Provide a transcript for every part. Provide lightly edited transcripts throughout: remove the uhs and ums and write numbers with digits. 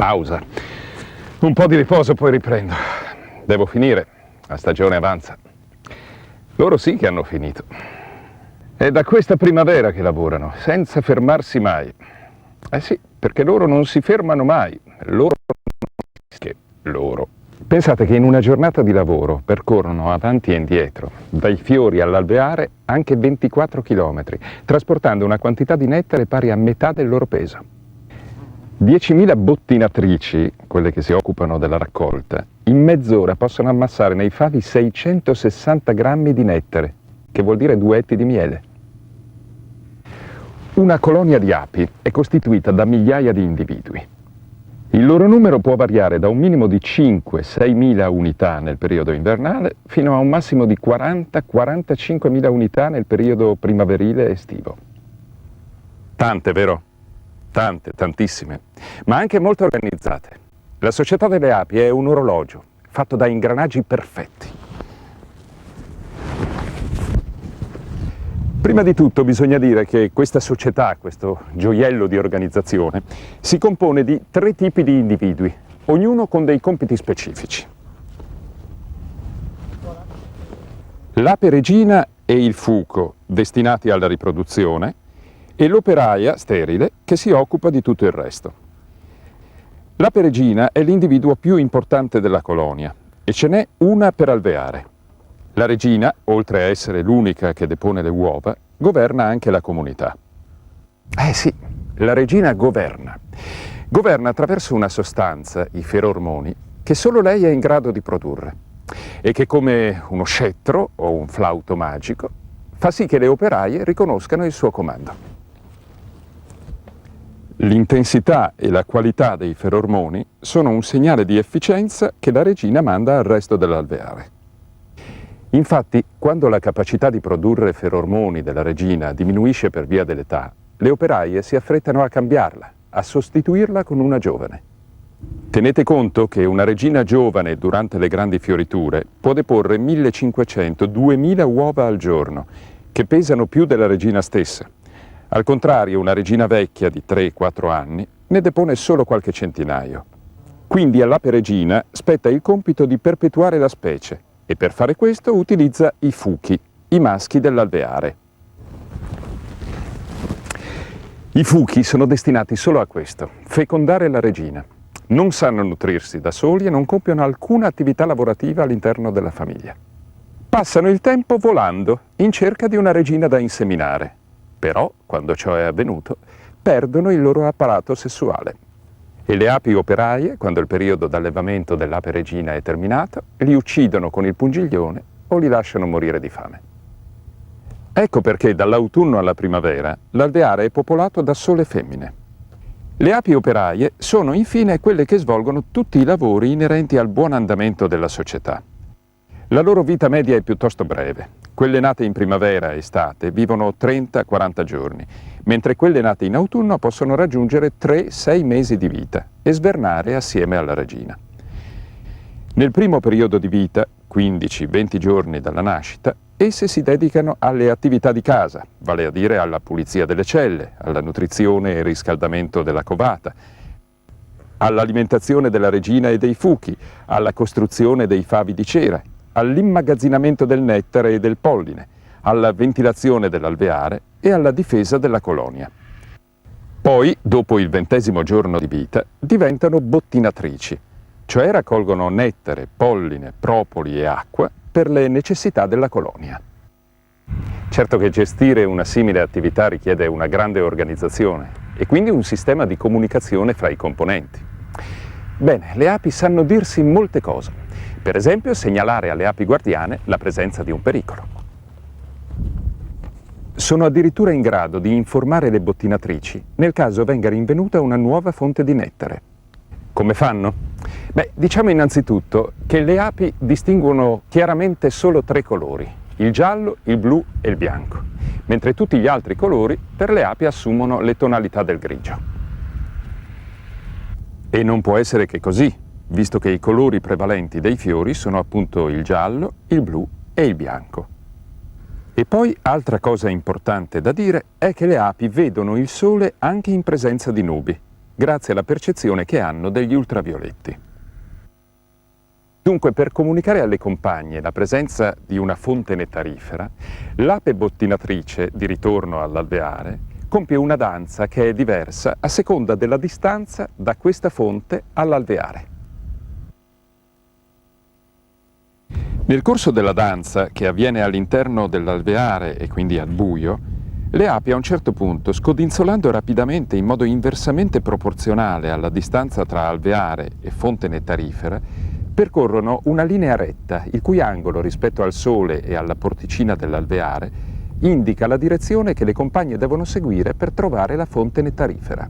pausa. Un po' di riposo, poi riprendo. Devo finire, la stagione avanza. Loro sì che hanno finito. È da questa primavera che lavorano, senza fermarsi mai. Eh sì, perché loro non si fermano mai. Loro. Pensate che in una giornata di lavoro percorrono avanti e indietro, dai fiori all'alveare, anche 24 chilometri, trasportando una quantità di nettare pari a metà del loro peso. 10.000 bottinatrici, quelle che si occupano della raccolta, in mezz'ora possono ammassare nei favi 660 grammi di nettare, che vuol dire 2 etti di miele. Una colonia di api è costituita da migliaia di individui. Il loro numero può variare da un minimo di 5-6.000 unità nel periodo invernale fino a un massimo di 40-45.000 unità nel periodo primaverile estivo. Tante, vero? Tante, tantissime, ma anche molto organizzate. La società delle api è un orologio fatto da ingranaggi perfetti. Prima di tutto bisogna dire che questa società, questo gioiello di organizzazione, si compone di 3 tipi di individui, ognuno con dei compiti specifici. L'ape regina e il fuco, destinati alla riproduzione, e l'operaia, sterile, che si occupa di tutto il resto. L'ape regina è l'individuo più importante della colonia e ce n'è una per alveare. La regina, oltre a essere l'unica che depone le uova, governa anche la comunità. Sì, la regina governa. Governa attraverso una sostanza, i ferormoni, che solo lei è in grado di produrre e che, come uno scettro o un flauto magico, fa sì che le operaie riconoscano il suo comando. L'intensità e la qualità dei ferormoni sono un segnale di efficienza che la regina manda al resto dell'alveare. Infatti, quando la capacità di produrre ferormoni della regina diminuisce per via dell'età, le operaie si affrettano a cambiarla, a sostituirla con una giovane. Tenete conto che una regina giovane durante le grandi fioriture può deporre 1.500-2.000 uova al giorno, che pesano più della regina stessa. Al contrario, una regina vecchia di 3-4 anni ne depone solo qualche centinaio. Quindi all'ape regina spetta il compito di perpetuare la specie e per fare questo utilizza i fuchi, i maschi dell'alveare. I fuchi sono destinati solo a questo, fecondare la regina. Non sanno nutrirsi da soli e non compiono alcuna attività lavorativa all'interno della famiglia. Passano il tempo volando in cerca di una regina da inseminare. Però, quando ciò è avvenuto, perdono il loro apparato sessuale. E le api operaie, quando il periodo d'allevamento dell'ape regina è terminato, li uccidono con il pungiglione o li lasciano morire di fame. Ecco perché dall'autunno alla primavera l'alveare è popolato da sole femmine. Le api operaie sono infine quelle che svolgono tutti i lavori inerenti al buon andamento della società. La loro vita media è piuttosto breve. Quelle nate in primavera e estate vivono 30-40 giorni, mentre quelle nate in autunno possono raggiungere 3-6 mesi di vita e svernare assieme alla regina. Nel primo periodo di vita, 15-20 giorni dalla nascita, esse si dedicano alle attività di casa, vale a dire alla pulizia delle celle, alla nutrizione e riscaldamento della covata, all'alimentazione della regina e dei fuchi, alla costruzione dei favi di cera, all'immagazzinamento del nettare e del polline, alla ventilazione dell'alveare e alla difesa della colonia. Poi, dopo il 20° giorno di vita, diventano bottinatrici, cioè raccolgono nettare, polline, propoli e acqua per le necessità della colonia. Certo che gestire una simile attività richiede una grande organizzazione e quindi un sistema di comunicazione fra i componenti. Bene, le api sanno dirsi molte cose. Per esempio, segnalare alle api guardiane la presenza di un pericolo. Sono addirittura in grado di informare le bottinatrici nel caso venga rinvenuta una nuova fonte di nettare. Come fanno? Diciamo innanzitutto che le api distinguono chiaramente solo 3 colori, il giallo, il blu e il bianco, mentre tutti gli altri colori per le api assumono le tonalità del grigio. E non può essere che così, visto che i colori prevalenti dei fiori sono appunto il giallo, il blu e il bianco. E poi, altra cosa importante da dire è che le api vedono il sole anche in presenza di nubi. grazie alla percezione che hanno degli ultravioletti. Dunque, per comunicare alle compagne la presenza di una fonte nettarifera, l'ape bottinatrice, di ritorno all'alveare, compie una danza che è diversa a seconda della distanza da questa fonte all'alveare. Nel corso della danza, che avviene all'interno dell'alveare e quindi al buio, le api a un certo punto, scodinzolando rapidamente in modo inversamente proporzionale alla distanza tra alveare e fonte nettarifera, percorrono una linea retta, il cui angolo rispetto al sole e alla porticina dell'alveare indica la direzione che le compagne devono seguire per trovare la fonte nettarifera.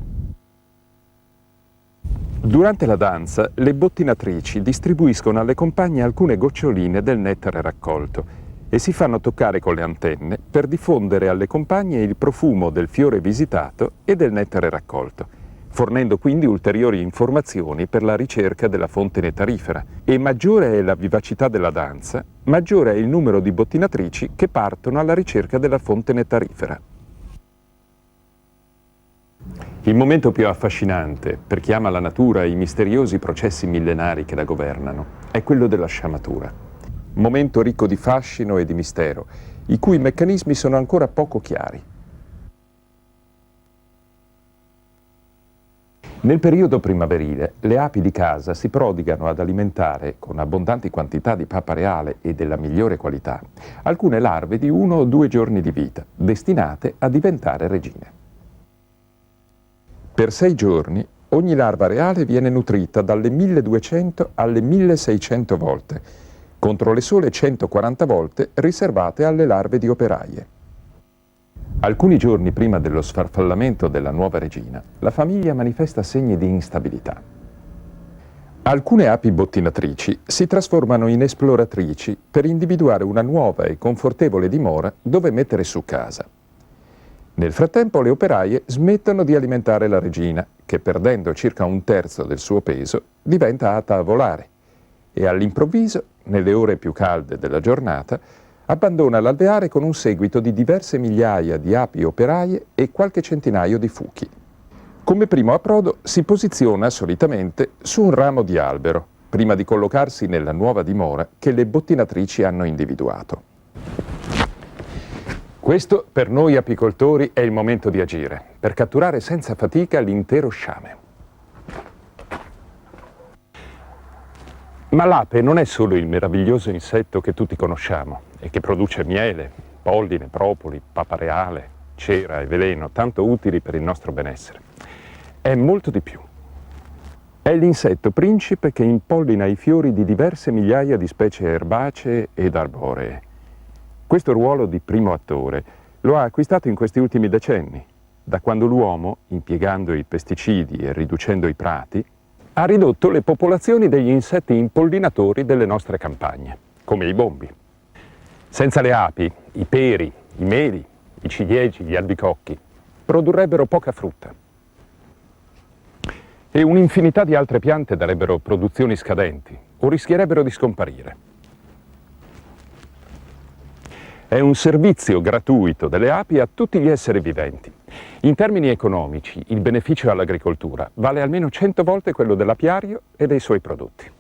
Durante la danza, le bottinatrici distribuiscono alle compagne alcune goccioline del nettare raccolto e si fanno toccare con le antenne per diffondere alle compagne il profumo del fiore visitato e del nettare raccolto, fornendo quindi ulteriori informazioni per la ricerca della fonte nettarifera. E maggiore è la vivacità della danza, maggiore è il numero di bottinatrici che partono alla ricerca della fonte nettarifera. Il momento più affascinante per chi ama la natura e i misteriosi processi millenari che la governano è quello della sciamatura. Momento ricco di fascino e di mistero, i cui meccanismi sono ancora poco chiari. Nel periodo primaverile, le api di casa si prodigano ad alimentare, con abbondanti quantità di pappa reale e della migliore qualità, alcune larve di 1 o 2 giorni di vita, destinate a diventare regine. Per 6 giorni, ogni larva reale viene nutrita dalle 1200 alle 1600 volte, contro le sole 140 volte riservate alle larve di operaie. Alcuni giorni prima dello sfarfallamento della nuova regina, la famiglia manifesta segni di instabilità. Alcune api bottinatrici si trasformano in esploratrici per individuare una nuova e confortevole dimora dove mettere su casa. Nel frattempo le operaie smettono di alimentare la regina, che perdendo circa 1/3 del suo peso diventa atta a volare e all'improvviso, nelle ore più calde della giornata, abbandona l'alveare con un seguito di diverse migliaia di api operaie e qualche centinaio di fuchi. Come primo approdo si posiziona solitamente su un ramo di albero, prima di collocarsi nella nuova dimora che le bottinatrici hanno individuato. Questo per noi apicoltori è il momento di agire, per catturare senza fatica l'intero sciame. Ma l'ape non è solo il meraviglioso insetto che tutti conosciamo e che produce miele, polline, propoli, pappa reale, cera e veleno, tanto utili per il nostro benessere. È molto di più. È l'insetto principe che impollina i fiori di diverse migliaia di specie erbacee ed arboree. Questo ruolo di primo attore lo ha acquistato in questi ultimi decenni, da quando l'uomo, impiegando i pesticidi e riducendo i prati, ha ridotto le popolazioni degli insetti impollinatori delle nostre campagne, come i bombi. Senza le api, i peri, i meli, i ciliegi, gli albicocchi produrrebbero poca frutta. E un'infinità di altre piante darebbero produzioni scadenti o rischierebbero di scomparire. È un servizio gratuito delle api a tutti gli esseri viventi. In termini economici, il beneficio all'agricoltura vale almeno 100 volte quello dell'apiario e dei suoi prodotti.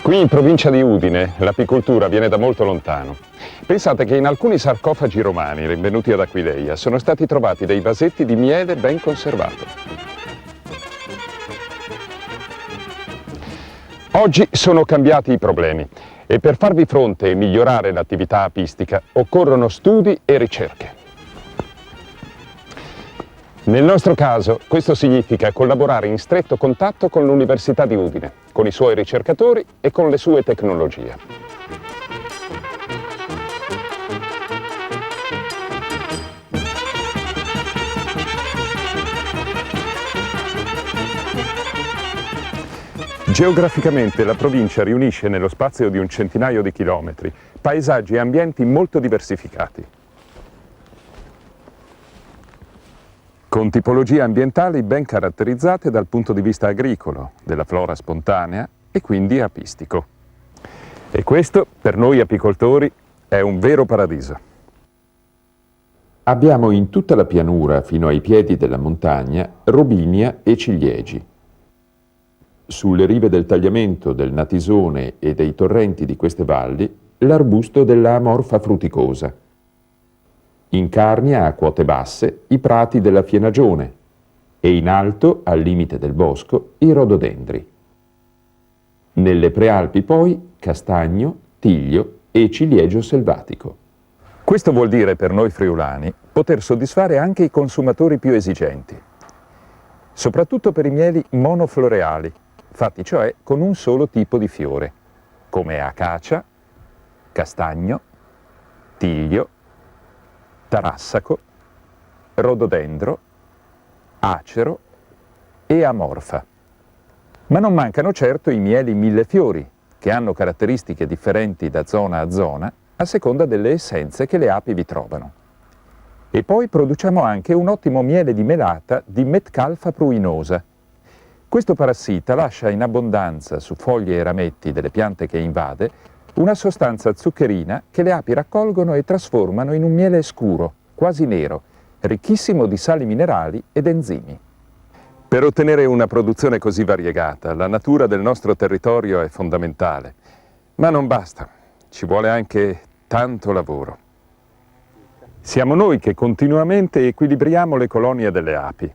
Qui in provincia di Udine l'apicoltura viene da molto lontano. Pensate che in alcuni sarcofagi romani rinvenuti ad Aquileia sono stati trovati dei vasetti di miele ben conservato. Oggi sono cambiati i problemi e per farvi fronte e migliorare l'attività apistica occorrono studi e ricerche. Nel nostro caso questo significa collaborare in stretto contatto con l'Università di Udine, con i suoi ricercatori e con le sue tecnologie. Geograficamente la provincia riunisce nello spazio di un centinaio di chilometri paesaggi e ambienti molto diversificati, con tipologie ambientali ben caratterizzate dal punto di vista agricolo, della flora spontanea e quindi apistico. E questo, per noi apicoltori, è un vero paradiso. Abbiamo in tutta la pianura, fino ai piedi della montagna, robinia e ciliegi. Sulle rive del tagliamento, del Natisone e dei torrenti di queste valli, l'arbusto della Amorfa fruticosa. In Carnia, a quote basse, i prati della Fienagione e in alto, al limite del bosco, i rododendri. Nelle prealpi poi castagno, tiglio e ciliegio selvatico. Questo vuol dire per noi friulani poter soddisfare anche i consumatori più esigenti, soprattutto per i mieli monofloreali, fatti cioè con un solo tipo di fiore, come acacia, castagno, tiglio, tarassaco, rododendro, acero e amorfa. Ma non mancano certo i mieli millefiori, che hanno caratteristiche differenti da zona a zona, a seconda delle essenze che le api vi trovano. E poi produciamo anche un ottimo miele di melata di Metcalfa pruinosa. Questo parassita lascia in abbondanza su foglie e rametti delle piante che invade una sostanza zuccherina che le api raccolgono e trasformano in un miele scuro, quasi nero, ricchissimo di sali minerali ed enzimi. Per ottenere una produzione così variegata, la natura del nostro territorio è fondamentale, ma non basta, ci vuole anche tanto lavoro. Siamo noi che continuamente equilibriamo le colonie delle api,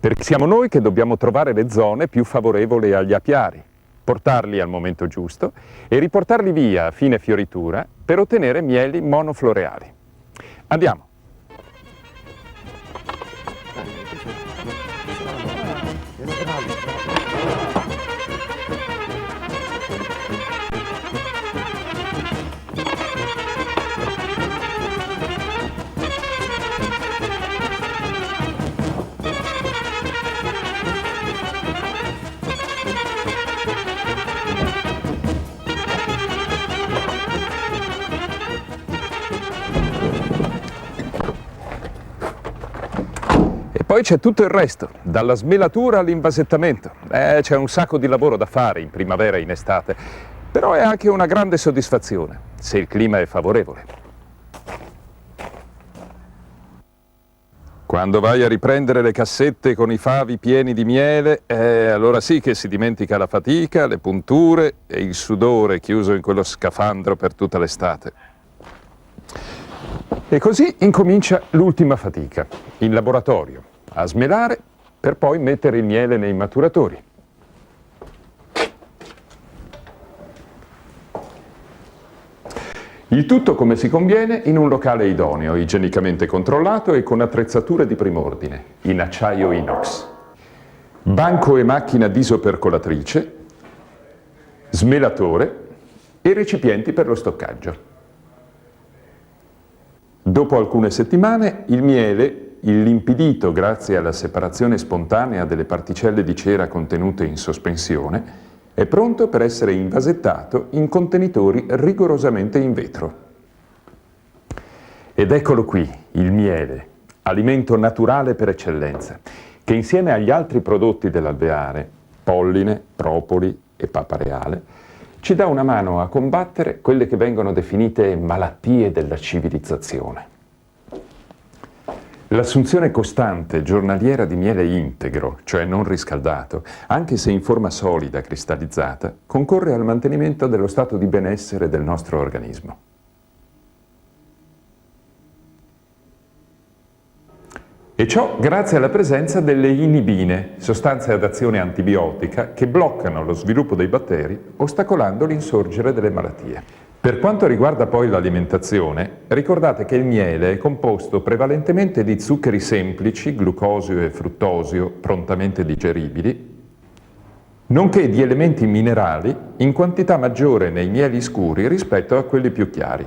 perché siamo noi che dobbiamo trovare le zone più favorevoli agli apiari, portarli al momento giusto e riportarli via a fine fioritura per ottenere mieli monofloreali. Andiamo! Poi c'è tutto il resto, dalla smelatura all'invasettamento. C'è un sacco di lavoro da fare in primavera e in estate, però è anche una grande soddisfazione, se il clima è favorevole. Quando vai a riprendere le cassette con i favi pieni di miele, allora sì che si dimentica la fatica, le punture e il sudore chiuso in quello scafandro per tutta l'estate. E così incomincia l'ultima fatica, in laboratorio, a smelare per poi mettere il miele nei maturatori. Il tutto come si conviene in un locale idoneo, igienicamente controllato e con attrezzature di prim'ordine, in acciaio inox. Banco e macchina disopercolatrice, smelatore e recipienti per lo stoccaggio. Dopo alcune settimane il miele, illimpidito grazie alla separazione spontanea delle particelle di cera contenute in sospensione, è pronto per essere invasettato in contenitori rigorosamente in vetro. Ed eccolo qui, il miele, alimento naturale per eccellenza, che insieme agli altri prodotti dell'alveare, polline, propoli e papa reale, ci dà una mano a combattere quelle che vengono definite malattie della civilizzazione. L'assunzione costante, giornaliera di miele integro, cioè non riscaldato, anche se in forma solida, cristallizzata, concorre al mantenimento dello stato di benessere del nostro organismo. E ciò grazie alla presenza delle inibine, sostanze ad azione antibiotica che bloccano lo sviluppo dei batteri, ostacolando l'insorgere delle malattie. Per quanto riguarda poi l'alimentazione, ricordate che il miele è composto prevalentemente di zuccheri semplici, glucosio e fruttosio, prontamente digeribili, nonché di elementi minerali in quantità maggiore nei mieli scuri rispetto a quelli più chiari.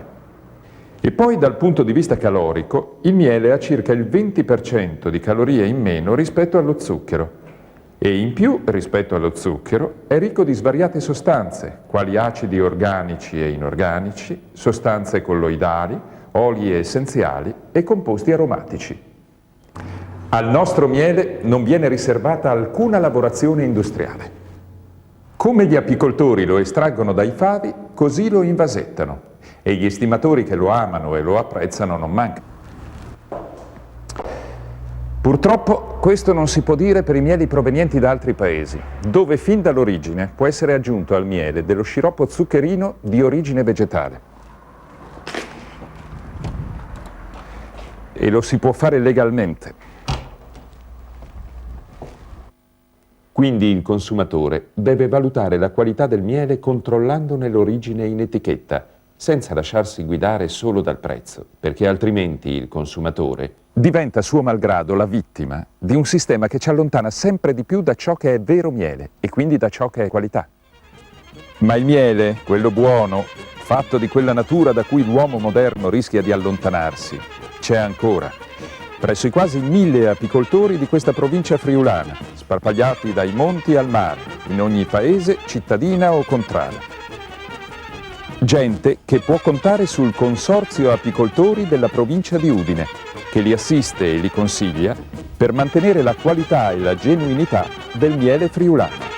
E poi dal punto di vista calorico, il miele ha circa il 20% di calorie in meno rispetto allo zucchero e in più, rispetto allo zucchero, è ricco di svariate sostanze, quali acidi organici e inorganici, sostanze colloidali, oli essenziali e composti aromatici. Al nostro miele non viene riservata alcuna lavorazione industriale. Come gli apicoltori lo estraggono dai favi, così lo invasettano. E gli estimatori che lo amano e lo apprezzano non mancano. Purtroppo questo non si può dire per i mieli provenienti da altri paesi, dove fin dall'origine può essere aggiunto al miele dello sciroppo zuccherino di origine vegetale. E lo si può fare legalmente. Quindi il consumatore deve valutare la qualità del miele controllandone l'origine in etichetta, senza lasciarsi guidare solo dal prezzo, perché altrimenti il consumatore diventa suo malgrado la vittima di un sistema che ci allontana sempre di più da ciò che è vero miele e quindi da ciò che è qualità. Ma il miele, quello buono, fatto di quella natura da cui l'uomo moderno rischia di allontanarsi, c'è ancora, presso i quasi 1000 apicoltori di questa provincia friulana, sparpagliati dai monti al mare, in ogni paese, cittadina o contrada. Gente che può contare sul Consorzio Apicoltori della provincia di Udine, che li assiste e li consiglia per mantenere la qualità e la genuinità del miele friulano.